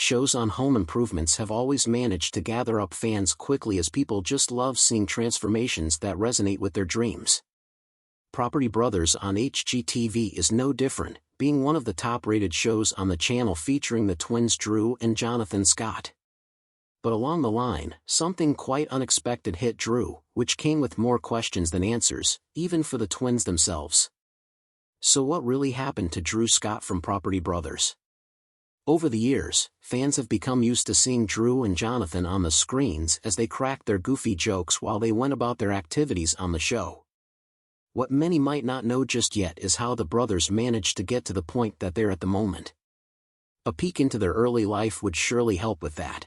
shows on home improvements have always managed to gather up fans quickly as people just love seeing transformations that resonate with their dreams. Property Brothers on HGTV is no different, being one of the top-rated shows on the channel featuring the twins Drew and Jonathan Scott. But along the line, something quite unexpected hit Drew, which came with more questions than answers, even for the twins themselves. So what really happened to Drew Scott from Property Brothers? Over the years, fans have become used to seeing Drew and Jonathan on the screens as they cracked their goofy jokes while they went about their activities on the show. What many might not know just yet is how the brothers managed to get to the point that they're at the moment. A peek into their early life would surely help with that.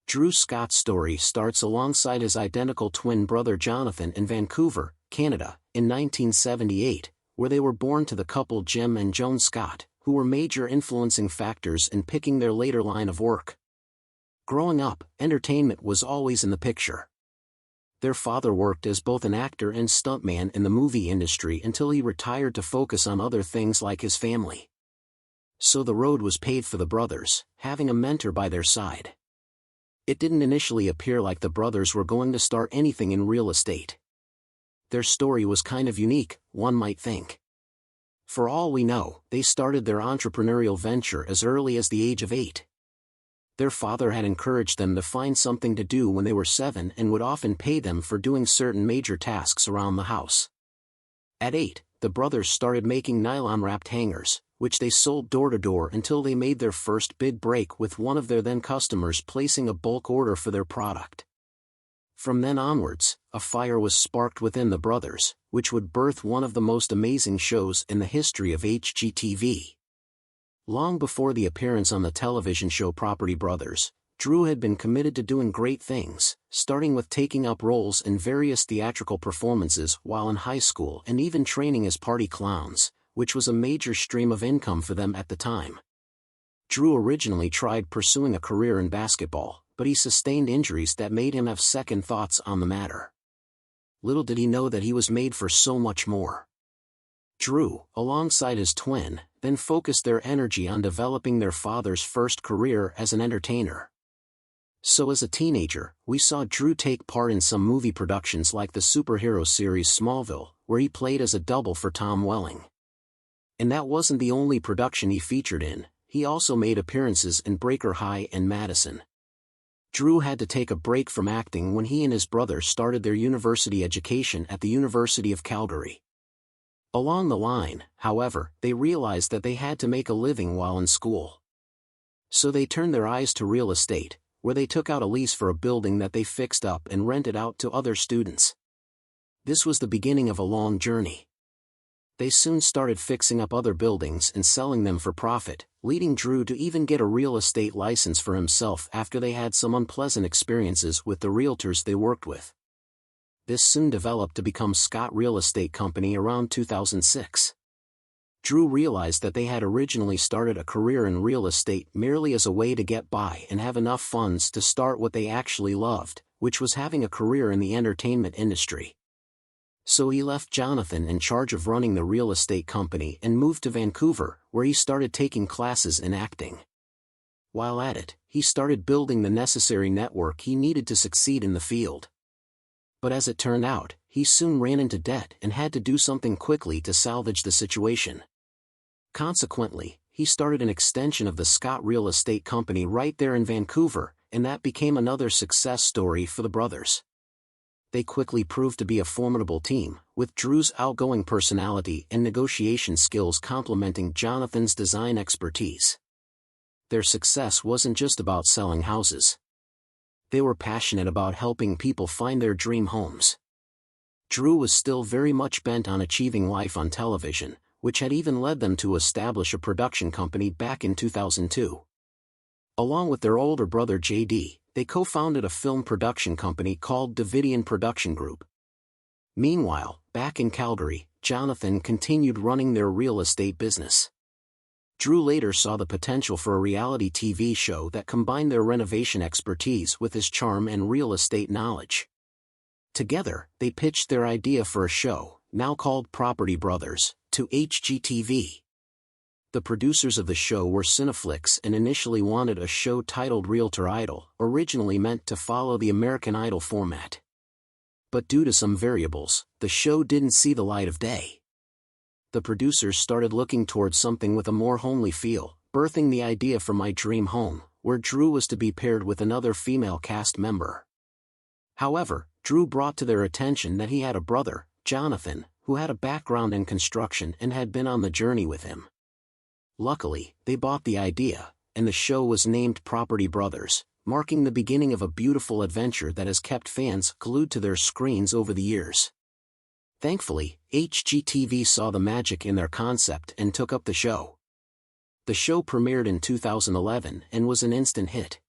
Drew Scott's story starts alongside his identical twin brother Jonathan in Vancouver, Canada, in 1978, where they were born to the couple Jim and Joan Scott, who were major influencing factors in picking their later line of work. Growing up, entertainment was always in the picture. Their father worked as both an actor and stuntman in the movie industry until he retired to focus on other things like his family. So the road was paved for the brothers, having a mentor by their side. It didn't initially appear like the brothers were going to start anything in real estate. Their story was kind of unique, one might think. For all we know, they started their entrepreneurial venture as early as the age of 8. Their father had encouraged them to find something to do when they were 7 and would often pay them for doing certain major tasks around the house. At 8, the brothers started making nylon-wrapped hangers, which they sold door to door until they made their first big break with one of their then customers placing a bulk order for their product. From then onwards, a fire was sparked within the brothers, which would birth one of the most amazing shows in the history of HGTV. Long before the appearance on the television show Property Brothers, Drew had been committed to doing great things, starting with taking up roles in various theatrical performances while in high school and even training as party clowns, which was a major stream of income for them at the time. Drew originally tried pursuing a career in basketball, but he sustained injuries that made him have second thoughts on the matter. Little did he know that he was made for so much more. Drew, alongside his twin, then focused their energy on developing their father's first career as an entertainer. So as a teenager, we saw Drew take part in some movie productions like the superhero series Smallville, where he played as a double for Tom Welling. And that wasn't the only production he featured in, he also made appearances in Breaker High and Madison. Drew had to take a break from acting when he and his brother started their university education at the University of Calgary. Along the line, however, they realized that they had to make a living while in school. So they turned their eyes to real estate, where they took out a lease for a building that they fixed up and rented out to other students. This was the beginning of a long journey. They soon started fixing up other buildings and selling them for profit, leading Drew to even get a real estate license for himself after they had some unpleasant experiences with the realtors they worked with. This soon developed to become Scott Real Estate Company around 2006. Drew realized that they had originally started a career in real estate merely as a way to get by and have enough funds to start what they actually loved, which was having a career in the entertainment industry. So he left Jonathan in charge of running the real estate company and moved to Vancouver, where he started taking classes in acting. While at it, he started building the necessary network he needed to succeed in the field. But as it turned out, he soon ran into debt and had to do something quickly to salvage the situation. Consequently, he started an extension of the Scott Real Estate Company right there in Vancouver, and that became another success story for the brothers. They quickly proved to be a formidable team, with Drew's outgoing personality and negotiation skills complementing Jonathan's design expertise. Their success wasn't just about selling houses. They were passionate about helping people find their dream homes. Drew was still very much bent on achieving life on television, which had even led them to establish a production company back in 2002. Along with their older brother JD, they co-founded a film production company called Davidian Production Group. Meanwhile, back in Calgary, Jonathan continued running their real estate business. Drew later saw the potential for a reality TV show that combined their renovation expertise with his charm and real estate knowledge. Together, they pitched their idea for a show, now called Property Brothers, to HGTV. The producers of the show were Cineflix and initially wanted a show titled Realtor Idol, originally meant to follow the American Idol format. But due to some variables, the show didn't see the light of day. The producers started looking towards something with a more homely feel, birthing the idea for My Dream Home, where Drew was to be paired with another female cast member. However, Drew brought to their attention that he had a brother, Jonathan, who had a background in construction and had been on the journey with him. Luckily, they bought the idea, and the show was named Property Brothers, marking the beginning of a beautiful adventure that has kept fans glued to their screens over the years. Thankfully, HGTV saw the magic in their concept and took up the show. The show premiered in 2011 and was an instant hit.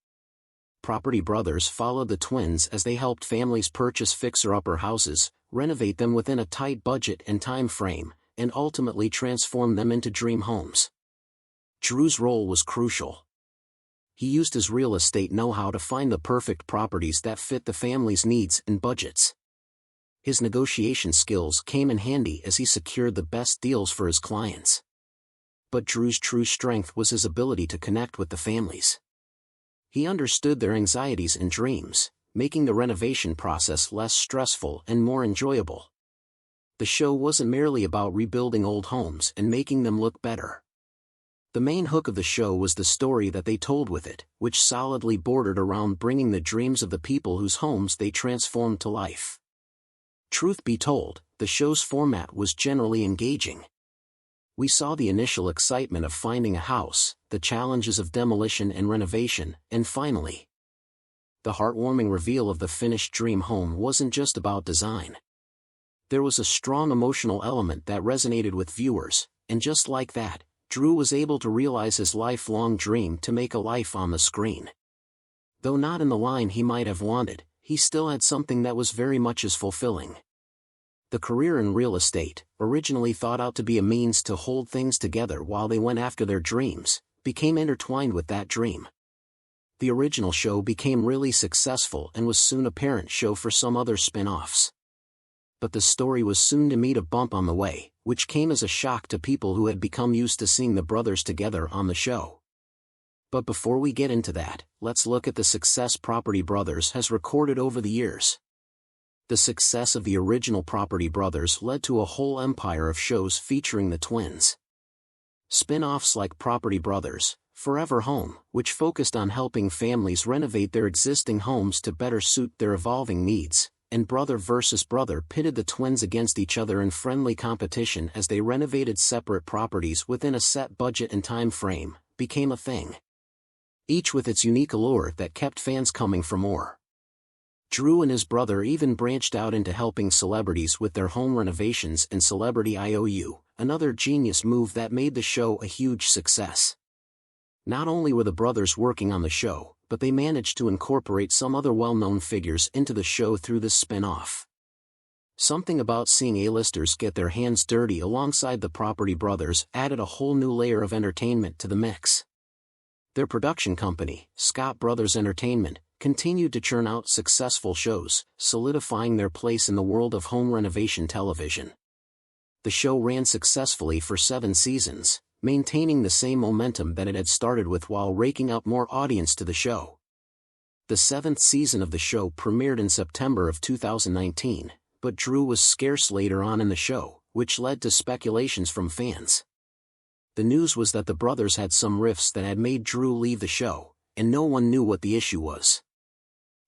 Property Brothers followed the twins as they helped families purchase fixer-upper houses, renovate them within a tight budget and time frame, and ultimately transform them into dream homes. Drew's role was crucial. He used his real estate know-how to find the perfect properties that fit the family's needs and budgets. His negotiation skills came in handy as he secured the best deals for his clients. But Drew's true strength was his ability to connect with the families. He understood their anxieties and dreams, making the renovation process less stressful and more enjoyable. The show wasn't merely about rebuilding old homes and making them look better. The main hook of the show was the story that they told with it, which solidly bordered around bringing the dreams of the people whose homes they transformed to life. Truth be told, the show's format was generally engaging. We saw the initial excitement of finding a house, the challenges of demolition and renovation, and finally, the heartwarming reveal of the finished dream home wasn't just about design. There was a strong emotional element that resonated with viewers, and just like that, Drew was able to realize his lifelong dream to make a life on the screen. Though not in the line he might have wanted, he still had something that was very much as fulfilling. The career in real estate, originally thought out to be a means to hold things together while they went after their dreams, became intertwined with that dream. The original show became really successful and was soon a parent show for some other spin-offs. But the story was soon to meet a bump on the way, which came as a shock to people who had become used to seeing the brothers together on the show. But before we get into that, let's look at the success Property Brothers has recorded over the years. The success of the original Property Brothers led to a whole empire of shows featuring the twins. Spin-offs like Property Brothers, Forever Home, which focused on helping families renovate their existing homes to better suit their evolving needs, and Brother vs. Brother pitted the twins against each other in friendly competition as they renovated separate properties within a set budget and time frame, became a thing. Each with its unique allure that kept fans coming for more. Drew and his brother even branched out into helping celebrities with their home renovations and Celebrity IOU, another genius move that made the show a huge success. Not only were the brothers working on the show, but they managed to incorporate some other well-known figures into the show through this spin-off. Something about seeing A-listers get their hands dirty alongside the Property Brothers added a whole new layer of entertainment to the mix. Their production company, Scott Brothers Entertainment, continued to churn out successful shows, solidifying their place in the world of home renovation television. The show ran successfully for 7 seasons, maintaining the same momentum that it had started with while raking up more audience to the show. The 7th season of the show premiered in September of 2019, but Drew was scarce later on in the show, which led to speculations from fans. The news was that the brothers had some rifts that had made Drew leave the show, and no one knew what the issue was.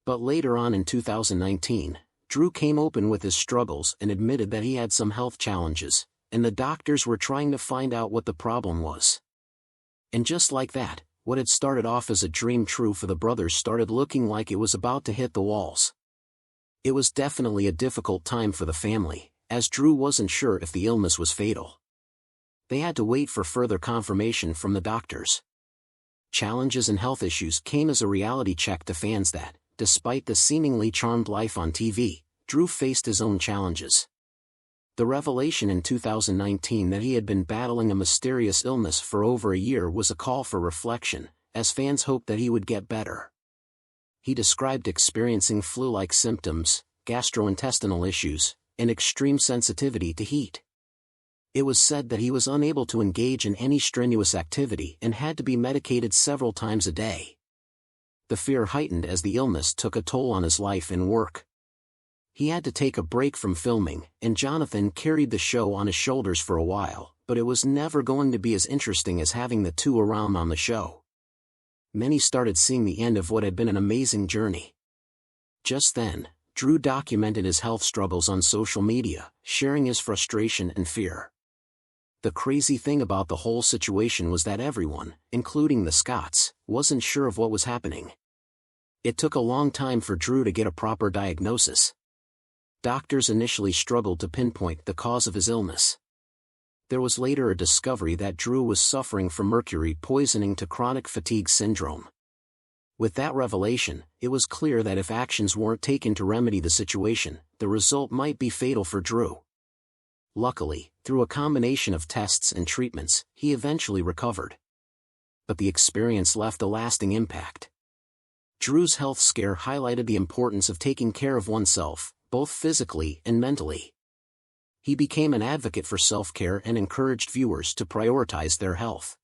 But later on in 2019, Drew came open with his struggles and admitted that he had some health challenges, and the doctors were trying to find out what the problem was. And just like that, what had started off as a dream true for the brothers started looking like it was about to hit the walls. It was definitely a difficult time for the family, as Drew wasn't sure if the illness was fatal. They had to wait for further confirmation from the doctors. Challenges and health issues came as a reality check to fans that, despite the seemingly charmed life on TV, Drew faced his own challenges. The revelation in 2019 that he had been battling a mysterious illness for over a year was a call for reflection, as fans hoped that he would get better. He described experiencing flu-like symptoms, gastrointestinal issues, and extreme sensitivity to heat. It was said that he was unable to engage in any strenuous activity and had to be medicated several times a day. The fear heightened as the illness took a toll on his life and work. He had to take a break from filming, and Jonathan carried the show on his shoulders for a while, but it was never going to be as interesting as having the two around on the show. Many started seeing the end of what had been an amazing journey. Just then, Drew documented his health struggles on social media, sharing his frustration and fear. The crazy thing about the whole situation was that everyone, including the Scotts, wasn't sure of what was happening. It took a long time for Drew to get a proper diagnosis. Doctors initially struggled to pinpoint the cause of his illness. There was later a discovery that Drew was suffering from mercury poisoning to chronic fatigue syndrome. With that revelation, it was clear that if actions weren't taken to remedy the situation, the result might be fatal for Drew. Luckily, through a combination of tests and treatments, he eventually recovered. But the experience left a lasting impact. Drew's health scare highlighted the importance of taking care of oneself, both physically and mentally. He became an advocate for self-care and encouraged viewers to prioritize their health.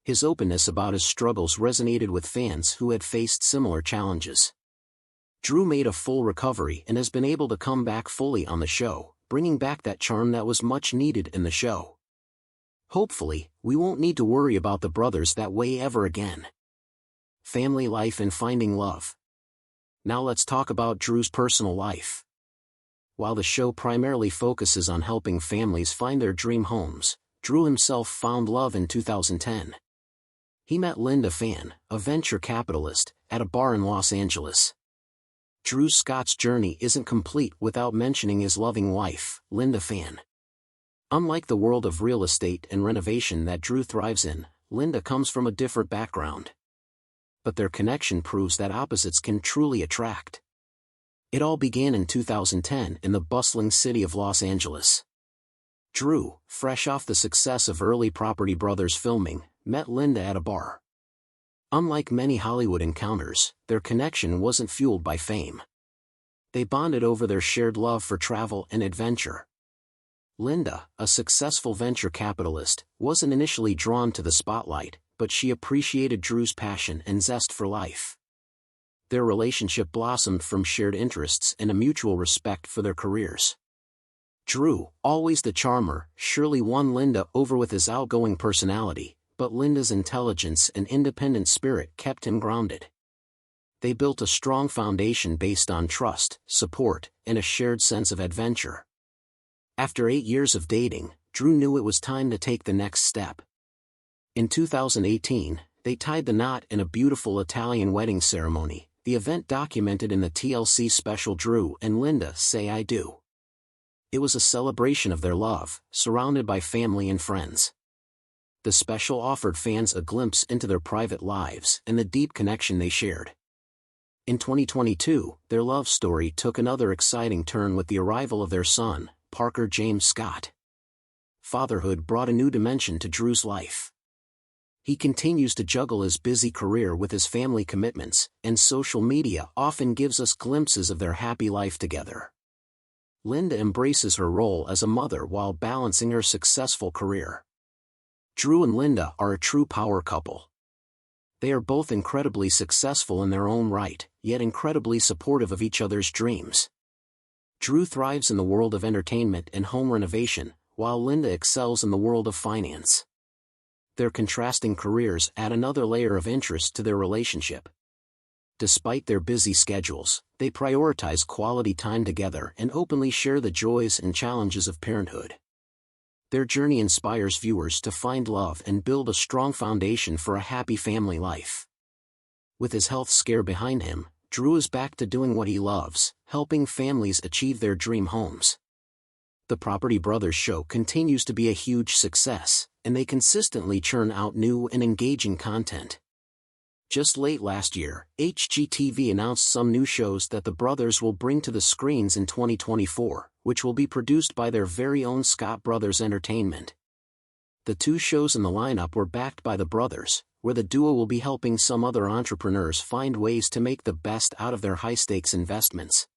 His openness about his struggles resonated with fans who had faced similar challenges. Drew made a full recovery and has been able to come back fully on the show, bringing back that charm that was much needed in the show. Hopefully, we won't need to worry about the brothers that way ever again. Family life and finding love. Now let's talk about Drew's personal life. While the show primarily focuses on helping families find their dream homes, Drew himself found love in 2010. He met Linda Fan, a venture capitalist, at a bar in Los Angeles. Drew Scott's journey isn't complete without mentioning his loving wife, Linda Fan. Unlike the world of real estate and renovation that Drew thrives in, Linda comes from a different background. But their connection proves that opposites can truly attract. It all began in 2010 in the bustling city of Los Angeles. Drew, fresh off the success of early Property Brothers filming, met Linda at a bar. Unlike many Hollywood encounters, their connection wasn't fueled by fame. They bonded over their shared love for travel and adventure. Linda, a successful venture capitalist, wasn't initially drawn to the spotlight, but she appreciated Drew's passion and zest for life. Their relationship blossomed from shared interests and a mutual respect for their careers. Drew, always the charmer, surely won Linda over with his outgoing personality, but Linda's intelligence and independent spirit kept him grounded. They built a strong foundation based on trust, support, and a shared sense of adventure. After 8 years of dating, Drew knew it was time to take the next step. In 2018, they tied the knot in a beautiful Italian wedding ceremony, the event documented in the TLC special Drew and Linda Say I Do. It was a celebration of their love, surrounded by family and friends. The special offered fans a glimpse into their private lives and the deep connection they shared. In 2022, their love story took another exciting turn with the arrival of their son, Parker James Scott. Fatherhood brought a new dimension to Drew's life. He continues to juggle his busy career with his family commitments, and social media often gives us glimpses of their happy life together. Linda embraces her role as a mother while balancing her successful career. Drew and Linda are a true power couple. They are both incredibly successful in their own right, yet incredibly supportive of each other's dreams. Drew thrives in the world of entertainment and home renovation, while Linda excels in the world of finance. Their contrasting careers add another layer of interest to their relationship. Despite their busy schedules, they prioritize quality time together and openly share the joys and challenges of parenthood. Their journey inspires viewers to find love and build a strong foundation for a happy family life. With his health scare behind him, Drew is back to doing what he loves, helping families achieve their dream homes. The Property Brothers show continues to be a huge success, and they consistently churn out new and engaging content. Just late last year, HGTV announced some new shows that the brothers will bring to the screens in 2024, which will be produced by their very own Scott Brothers Entertainment. The 2 shows in the lineup were backed by the brothers, where the duo will be helping some other entrepreneurs find ways to make the best out of their high-stakes investments.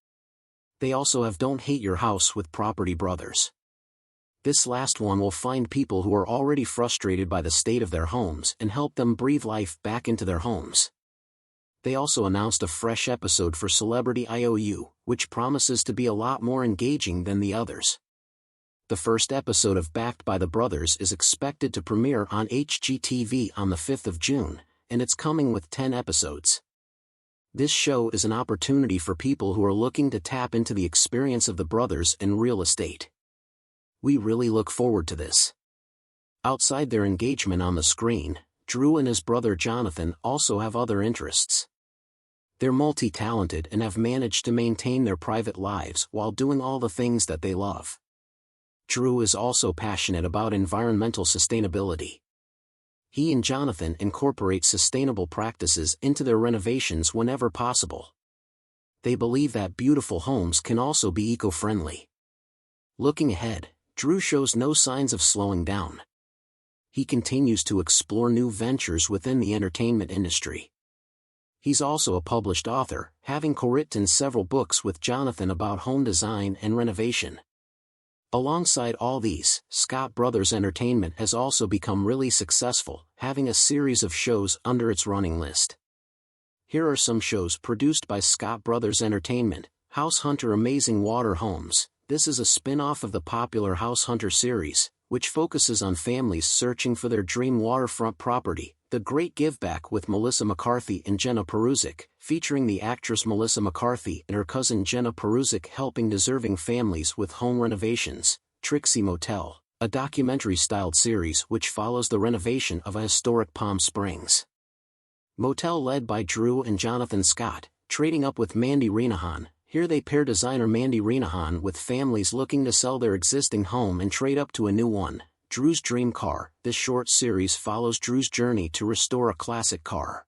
They also have Don't Hate Your House with Property Brothers. This last one will find people who are already frustrated by the state of their homes and help them breathe life back into their homes. They also announced a fresh episode for Celebrity IOU, which promises to be a lot more engaging than the others. The first episode of Backed by the Brothers is expected to premiere on HGTV on the 5th of June, and it's coming with 10 episodes. This show is an opportunity for people who are looking to tap into the experience of the brothers in real estate. We really look forward to this. Outside their engagement on the screen, Drew and his brother Jonathan also have other interests. They're multi-talented and have managed to maintain their private lives while doing all the things that they love. Drew is also passionate about environmental sustainability. He and Jonathan incorporate sustainable practices into their renovations whenever possible. They believe that beautiful homes can also be eco-friendly. Looking ahead, Drew shows no signs of slowing down. He continues to explore new ventures within the entertainment industry. He's also a published author, having co-written several books with Jonathan about home design and renovation. Alongside all these, Scott Brothers Entertainment has also become really successful, having a series of shows under its running list. Here are some shows produced by Scott Brothers Entertainment. House Hunter Amazing Water Homes. This is a spin-off of the popular House Hunter series, which focuses on families searching for their dream waterfront property. The Great Giveback with Melissa McCarthy and Jenna Peruzic, featuring the actress Melissa McCarthy and her cousin Jenna Peruzic helping deserving families with home renovations. Trixie Motel, a documentary-styled series which follows the renovation of a historic Palm Springs motel led by Drew and Jonathan Scott. Trading Up with Mandy Renahan. Here they pair designer Mandy Renahan with families looking to sell their existing home and trade up to a new one. Drew's Dream Car. This short series follows Drew's journey to restore a classic car.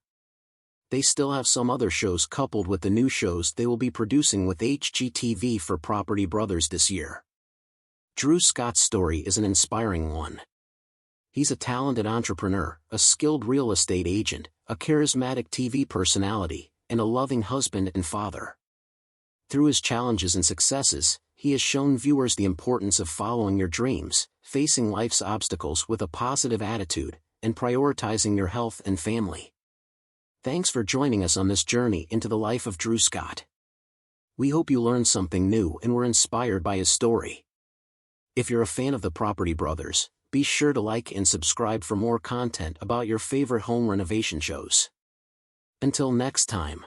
They still have some other shows coupled with the new shows they will be producing with HGTV for Property Brothers this year. Drew Scott's story is an inspiring one. He's a talented entrepreneur, a skilled real estate agent, a charismatic TV personality, and a loving husband and father. Through his challenges and successes, he has shown viewers the importance of following your dreams, facing life's obstacles with a positive attitude, and prioritizing your health and family. Thanks for joining us on this journey into the life of Drew Scott. We hope you learned something new and were inspired by his story. If you're a fan of the Property Brothers, be sure to like and subscribe for more content about your favorite home renovation shows. Until next time.